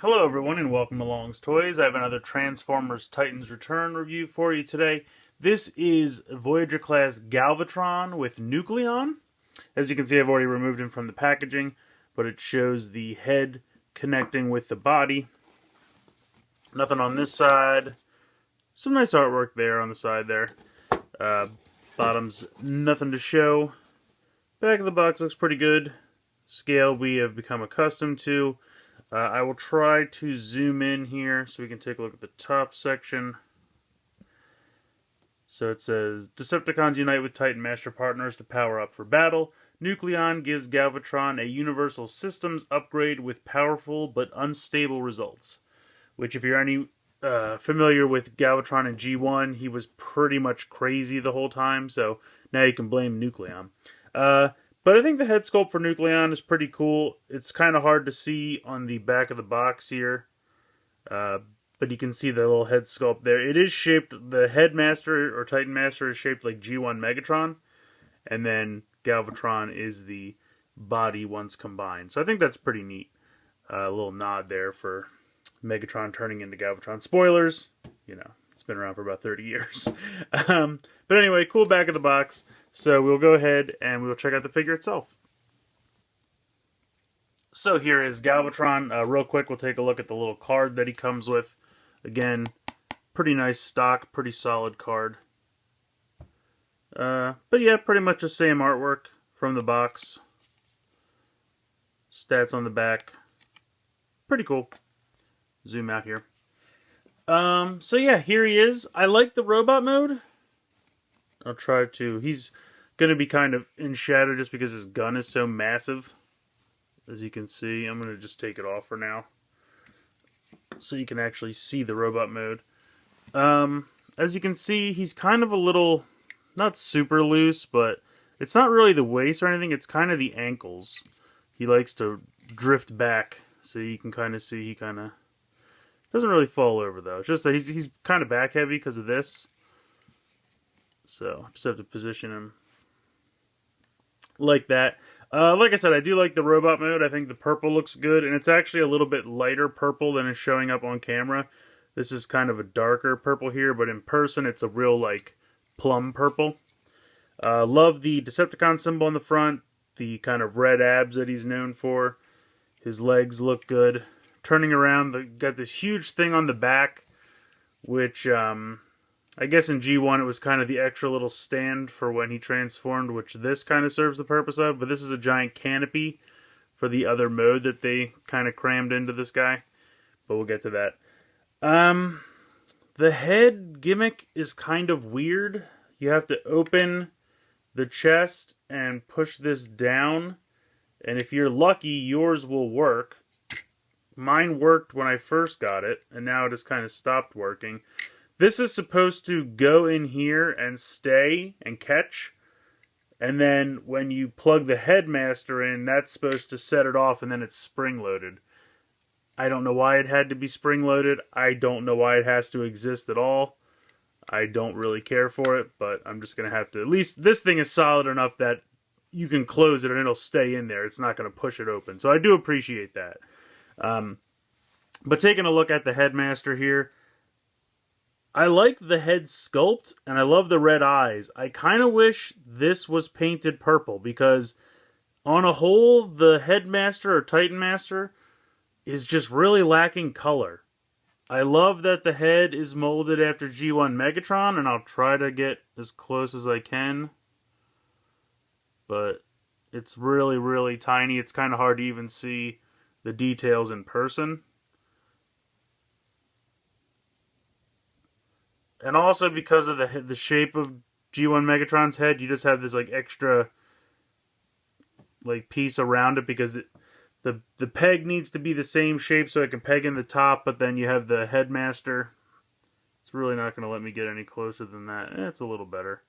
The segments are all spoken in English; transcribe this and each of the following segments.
Hello everyone and welcome to Long's Toys. I have another Transformers Titans Return review for you today. This is Voyager class Galvatron with Nucleon. As you can see, I've already removed him from the packaging, but it shows the head connecting with the body. Nothing on this side. Some nice artwork there on the side there. Bottom's nothing to show. Back of the box looks pretty good. Scale we have become accustomed to. I will try to zoom in here so we can take a look at the top section. So it says, Decepticons unite with Titan Master partners to power up for battle. Nucleon gives Galvatron a universal systems upgrade with powerful but unstable results. Which, if you're any familiar with Galvatron in G1, he was pretty much crazy the whole time, so now you can blame Nucleon. But I think the head sculpt for Nucleon is pretty cool. It's kind of hard to see on the back of the box here. But you can see the little head sculpt there. It is shaped, the Headmaster or Titan Master is shaped like G1 Megatron. And then Galvatron is the body once combined. So I think that's pretty neat. A little nod there for Megatron turning into Galvatron. Spoilers, you know, it's been around for about 30 years. But anyway, cool back of the box. So we'll go ahead and we'll check out the figure itself. So here is Galvatron. Real quick, we'll take a look at the little card that he comes with. Again, pretty nice stock, pretty solid card. But yeah, pretty much the same artwork from the box. Stats on the back. Pretty cool. Zoom out here. So yeah, here he is. I like the robot mode. I'll try to. He's going to be kind of in shadow just because his gun is so massive. As you can see, I'm going to just take it off for now. So you can actually see the robot mode. As you can see, he's kind of a little, not super loose, but it's not really the waist or anything. It's kind of the ankles. He likes to drift back. So you can kind of see he kind of doesn't really fall over though. It's just that he's kind of back heavy because of this. So just have to position him like that. Like I said, I do like the robot mode. I think the purple looks good, and it's actually a little bit lighter purple than is showing up on camera. This is kind of a darker purple here, but in person it's a real like plum purple. Love the Decepticon symbol on the front, the kind of red abs that he's known for. His legs look good. Turning around, got this huge thing on the back, which I guess in G1 it was kind of the extra little stand for when he transformed, which this kind of serves the purpose of, but this is a giant canopy for the other mode that they kind of crammed into this guy, but we'll get to that. The head gimmick is kind of weird. You have to open the chest and push this down, and if you're lucky, yours will work. Mine worked when I first got it, and now it has kind of stopped working. This is supposed to go in here and stay and catch. And then when you plug the Headmaster in, that's supposed to set it off and then it's spring-loaded. I don't know why it had to be spring-loaded. I don't know why it has to exist at all. I don't really care for it, but I'm just going to have to... At least this thing is solid enough that you can close it and it'll stay in there. It's not going to push it open. So I do appreciate that. But taking a look at the Headmaster here, I like the head sculpt, and I love the red eyes. I kind of wish this was painted purple, because on a whole, the Headmaster or Titan Master is just really lacking color. I love that the head is molded after G1 Megatron, and I'll try to get as close as I can. But it's really, really tiny. It's kind of hard to even see the details in person. And also because of the shape of G1 Megatron's head, you just have this like extra like piece around it, because the peg needs to be the same shape so it can peg in the top, but then you have the Headmaster. It's really not going to let me get any closer than that. It's a little better.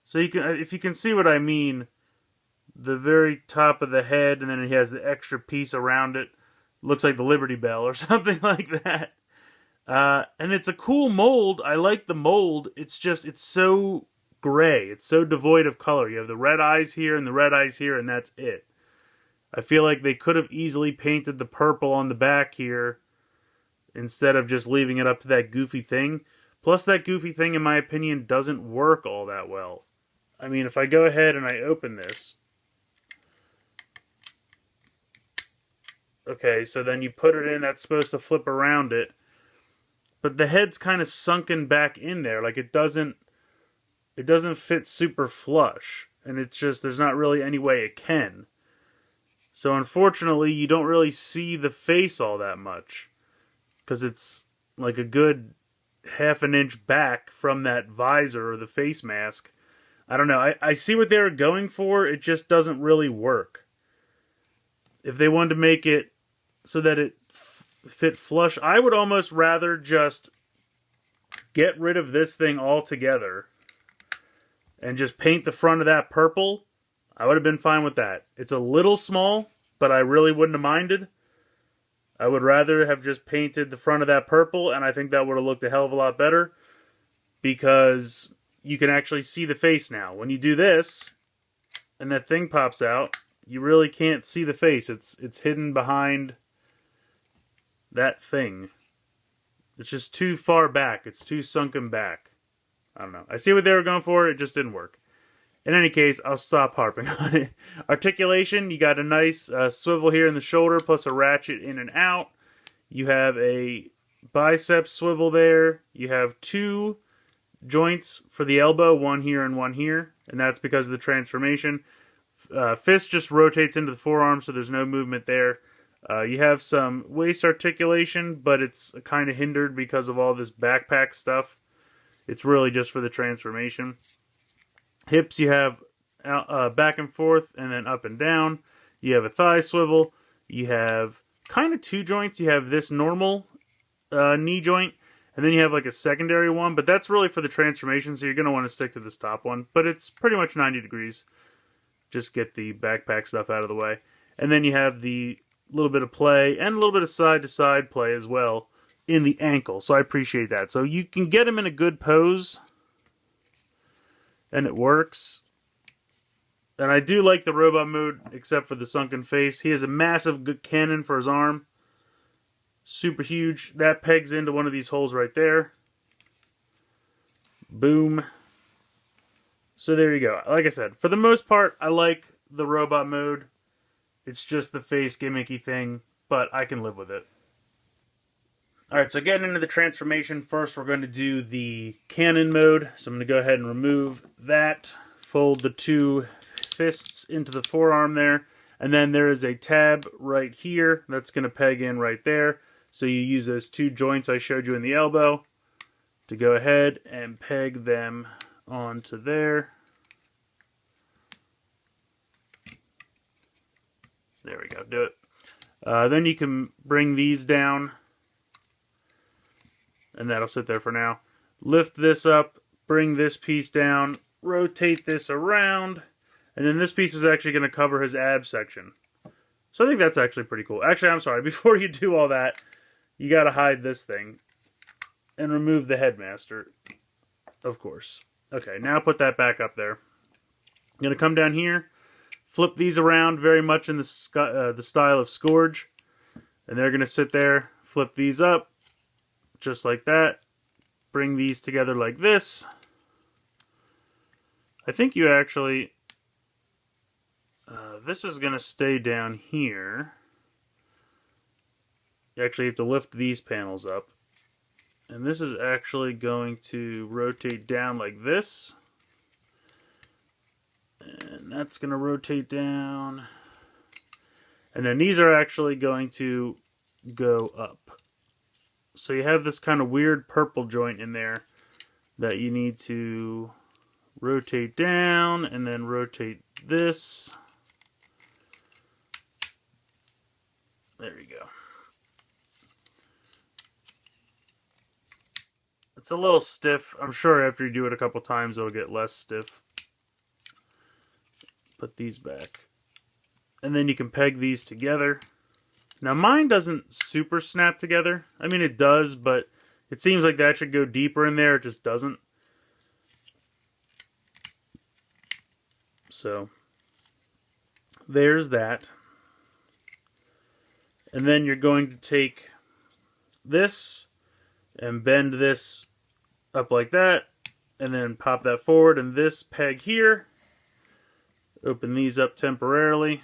So you can, if you can see what I mean, the very top of the head, and then he has the extra piece around it. Looks like the Liberty Bell or something like that. And it's a cool mold. I like the mold. It's just, it's so gray. It's so devoid of color. You have the red eyes here and the red eyes here, and that's it. I feel like they could have easily painted the purple on the back here instead of just leaving it up to that goofy thing. Plus, that goofy thing, in my opinion, doesn't work all that well. I mean, if I go ahead and I open this, okay, so then you put it in, that's supposed to flip around it, but the head's kind of sunken back in there, like it doesn't fit super flush, and it's just, there's not really any way it can. So unfortunately, you don't really see the face all that much, because it's like a good half an inch back from that visor or the face mask. I don't know. I see what they were going for. It just doesn't really work. If they wanted to make it so that it fit flush, I would almost rather just get rid of this thing altogether and just paint the front of that purple. I would have been fine with that. It's a little small, but I really wouldn't have minded. I would rather have just painted the front of that purple, and I think that would have looked a hell of a lot better, because you can actually see the face now. When you do this, and that thing pops out, you really can't see the face. It's hidden behind that thing. It's just too far back. It's too sunken back. I don't know. I see what they were going for. It just didn't work. In any case, I'll stop harping on it. Articulation, you got a nice swivel here in the shoulder, plus a ratchet in and out. You have a bicep swivel there. You have two joints for the elbow, one here and one here, and that's because of the transformation. Fist just rotates into the forearm, so there's no movement there. You have some waist articulation, but it's kind of hindered because of all this backpack stuff. It's really just for the transformation. Hips, you have back and forth and then up and down. You have a thigh swivel. You have kind of two joints. You have this normal knee joint, and then you have like a secondary one, but that's really for the transformation, so you're going to want to stick to this top one. But it's pretty much 90 degrees. Just get the backpack stuff out of the way. And then you have the little bit of play and a little bit of side-to-side play as well in the ankle, so I appreciate that. So you can get him in a good pose, and it works. And I do like the robot mode, except for the sunken face. He has a massive good cannon for his arm. Super huge. That pegs into one of these holes right there. Boom. So there you go. Like I said, for the most part, I like the robot mode. It's just the face gimmicky thing, but I can live with it. Alright, so getting into the transformation, first we're going to do the cannon mode. So I'm going to go ahead and remove that, fold the two fists into the forearm there, and then there is a tab right here that's going to peg in right there. So you use those two joints I showed you in the elbow to go ahead and peg them onto there. There we go, do it. Then you can bring these down, and that'll sit there for now. Lift this up, bring this piece down, rotate this around, and then this piece is actually going to cover his ab section. So I think that's actually pretty cool. Actually, I'm sorry, before you do all that, you got to hide this thing and remove the headmaster, of course. Okay, now put that back up there. I'm going to come down here, flip these around very much in the style of Scourge, and they're going to sit there, flip these up, just like that. Bring these together like this. I think you actually... this is going to stay down here. You actually have to lift these panels up. And this is actually going to rotate down like this. And that's going to rotate down. And then these are actually going to go up. So you have this kind of weird purple joint in there that you need to rotate down and then rotate this. There you go. It's a little stiff. I'm sure after you do it a couple times it'll get less stiff. Put these back. And then you can peg these together. Now mine doesn't super snap together. I mean it does, but it seems like that should go deeper in there. It just doesn't. So there's that. And then you're going to take this and bend this up like that, and then pop that forward, and this peg here, open these up temporarily,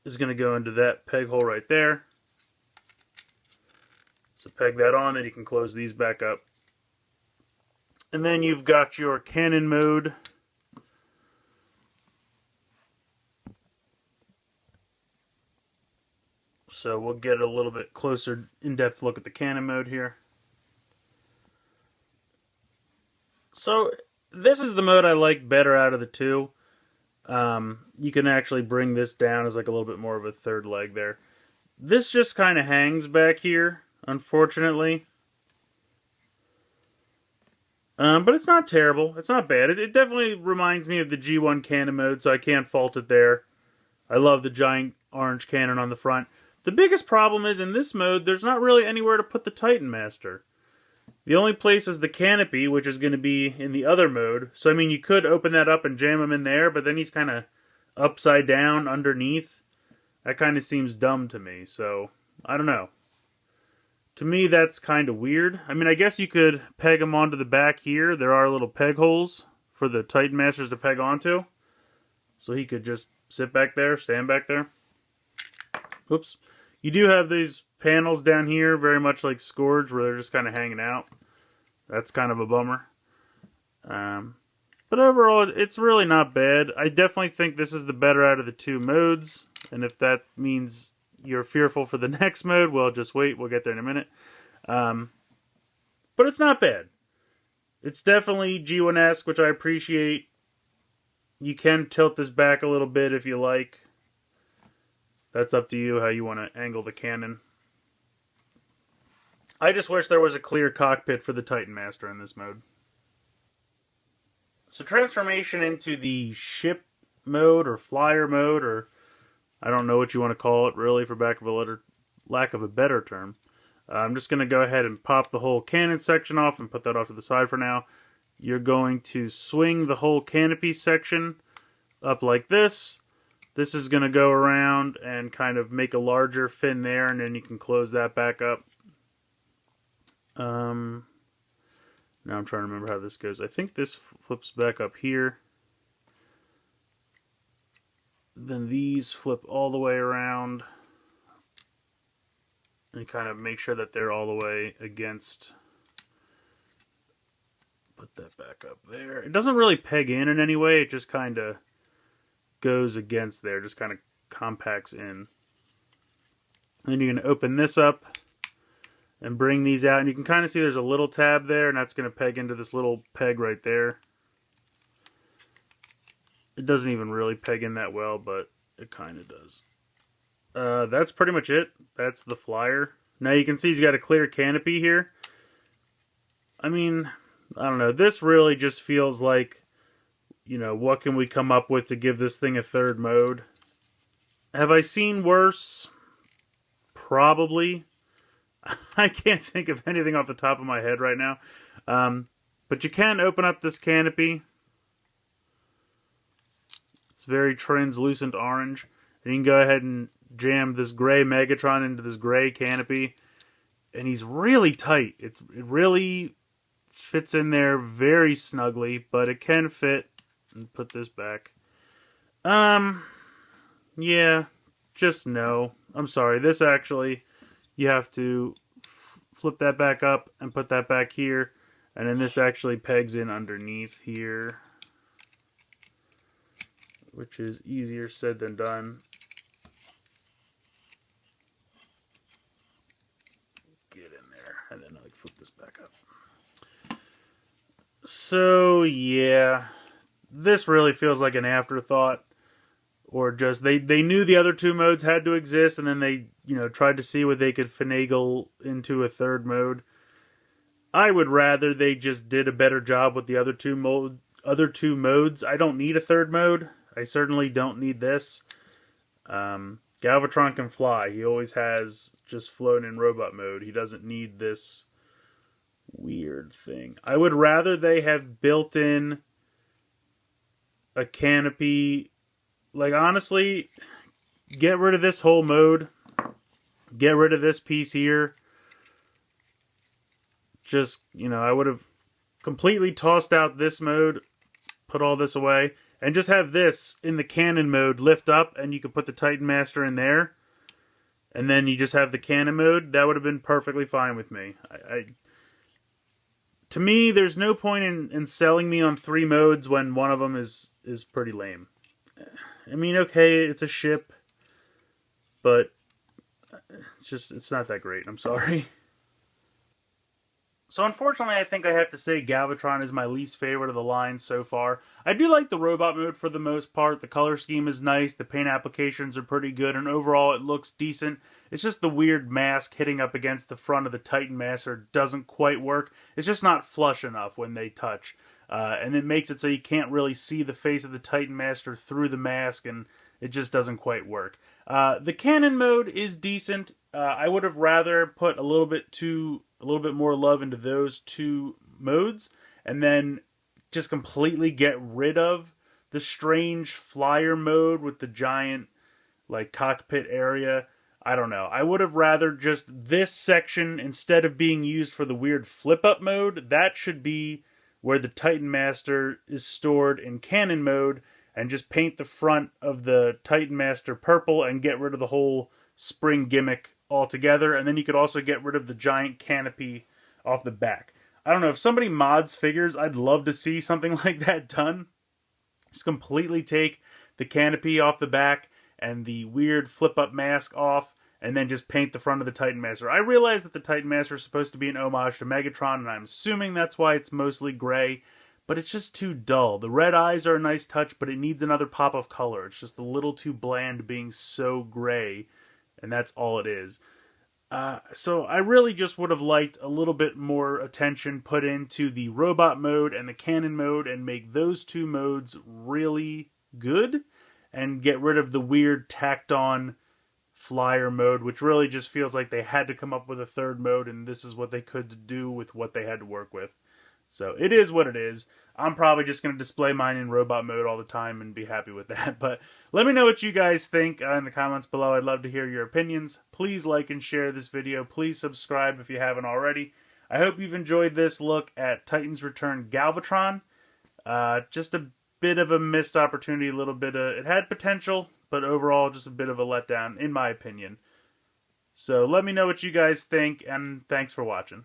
is going to go into that peg hole right there. So peg that on, and you can close these back up. And then you've got your cannon mode. So we'll get a little bit closer, in-depth look at the cannon mode here. So this is the mode I like better out of the two. You can actually bring this down as like a little bit more of a third leg there. This just kind of hangs back here, unfortunately. But it's not terrible. It's not bad. It definitely reminds me of the G1 cannon mode, so I can't fault it there. I love the giant orange cannon on the front. The biggest problem is in this mode, there's not really anywhere to put the Titan Master. The only place is the canopy, which is going to be in the other mode. So, I mean, you could open that up and jam him in there, but then he's kind of upside down underneath. That kind of seems dumb to me, so I don't know. To me, that's kind of weird. I mean, I guess you could peg him onto the back here. There are little peg holes for the Titan Masters to peg onto. So he could just sit back there, stand back there. Oops. You do have these panels down here, very much like Scourge, where they're just kind of hanging out. That's kind of a bummer. But overall, it's really not bad. I definitely think this is the better out of the two modes. And if that means you're fearful for the next mode, well, just wait. We'll get there in a minute. But it's not bad. It's definitely G1-esque, which I appreciate. You can tilt this back a little bit if you like. That's up to you how you want to angle the cannon. I just wish there was a clear cockpit for the Titan Master in this mode. So transformation into the ship mode or flyer mode, or I don't know what you want to call it really for lack of a better term. I'm just going to go ahead and pop the whole cannon section off and put that off to the side for now. You're going to swing the whole canopy section up like this. This is going to go around and kind of make a larger fin there, and then you can close that back up. Now I'm trying to remember how this goes. I think this flips back up here. Then these flip all the way around. And kind of make sure that they're all the way against. Put that back up there. It doesn't really peg in any way. It just kind of goes against there. Just kind of compacts in. And then you're going to open this up and bring these out. And you can kind of see there's a little tab there. And that's going to peg into this little peg right there. It doesn't even really peg in that well, but it kind of does. That's pretty much it. That's the flyer. Now you can see he's got a clear canopy here. I mean, I don't know. This really just feels like, you know, what can we come up with to give this thing a third mode? Have I seen worse? Probably. I can't think of anything off the top of my head right now. But you can open up this canopy. It's very translucent orange. And you can go ahead and jam this gray Megatron into this gray canopy. And he's really tight. It really fits in there very snugly, but it can fit. And put this back. Yeah, just no. I'm sorry. This actually, you have to flip that back up and put that back here. And then this actually pegs in underneath here, which is easier said than done. Get in there, and then I flip this back up. So, yeah, this really feels like an afterthought, or just they knew the other two modes had to exist, and then they, you know, tried to see what they could finagle into a third mode. I would rather they just did a better job with the other two modes. I don't need a third mode. I certainly don't need this. Galvatron can fly. He always has just float in robot mode. He doesn't need this weird thing. I would rather they have built in a canopy. Like, honestly, get rid of this whole mode. Get rid of this piece here. Just, you know, I would have completely tossed out this mode, put all this away, and just have this in the cannon mode lift up, and you could put the Titan Master in there, and then you just have the cannon mode. That would have been perfectly fine with me. To me, there's no point in selling me on 3 modes when one of them is pretty lame. I mean, okay, it's a ship, but it's not that great. I'm sorry. So unfortunately, I think I have to say Galvatron is my least favorite of the line so far. I do like the robot mode for the most part. The color scheme is nice, the paint applications are pretty good, and overall it looks decent. It's just the weird mask hitting up against the front of the Titan Master doesn't quite work. It's just not flush enough when they touch. And it makes it so you can't really see the face of the Titan Master through the mask, and it just doesn't quite work. The cannon mode is decent. I would have rather put a little bit more love into those 2 modes, and then just completely get rid of the strange flyer mode with the giant like cockpit area. I don't know. I would have rather just this section, instead of being used for the weird flip up mode, that should be where the Titan Master is stored in cannon mode, and just paint the front of the Titan Master purple and get rid of the whole spring gimmick altogether. And then you could also get rid of the giant canopy off the back. I don't know, if somebody mods figures, I'd love to see something like that done. Just completely take the canopy off the back and the weird flip-up mask off, and then just paint the front of the Titan Master. I realize that the Titan Master is supposed to be an homage to Megatron, and I'm assuming that's why it's mostly gray, but it's just too dull. The red eyes are a nice touch, but it needs another pop of color. It's just a little too bland being so gray, and that's all it is. So I really just would have liked a little bit more attention put into the robot mode and the cannon mode, and make those 2 modes really good, and get rid of the weird tacked on flyer mode, which really just feels like they had to come up with a 3rd mode, and this is what they could do with what they had to work with. So it is what it is. I'm probably just going to display mine in robot mode all the time and be happy with that. But let me know what you guys think in the comments below. I'd love to hear your opinions. Please like and share this video. Please subscribe if you haven't already. I hope you've enjoyed this look at Titans Return Galvatron. Just a bit of a missed opportunity, it had potential, but overall just a bit of a letdown in my opinion. So let me know what you guys think, and thanks for watching.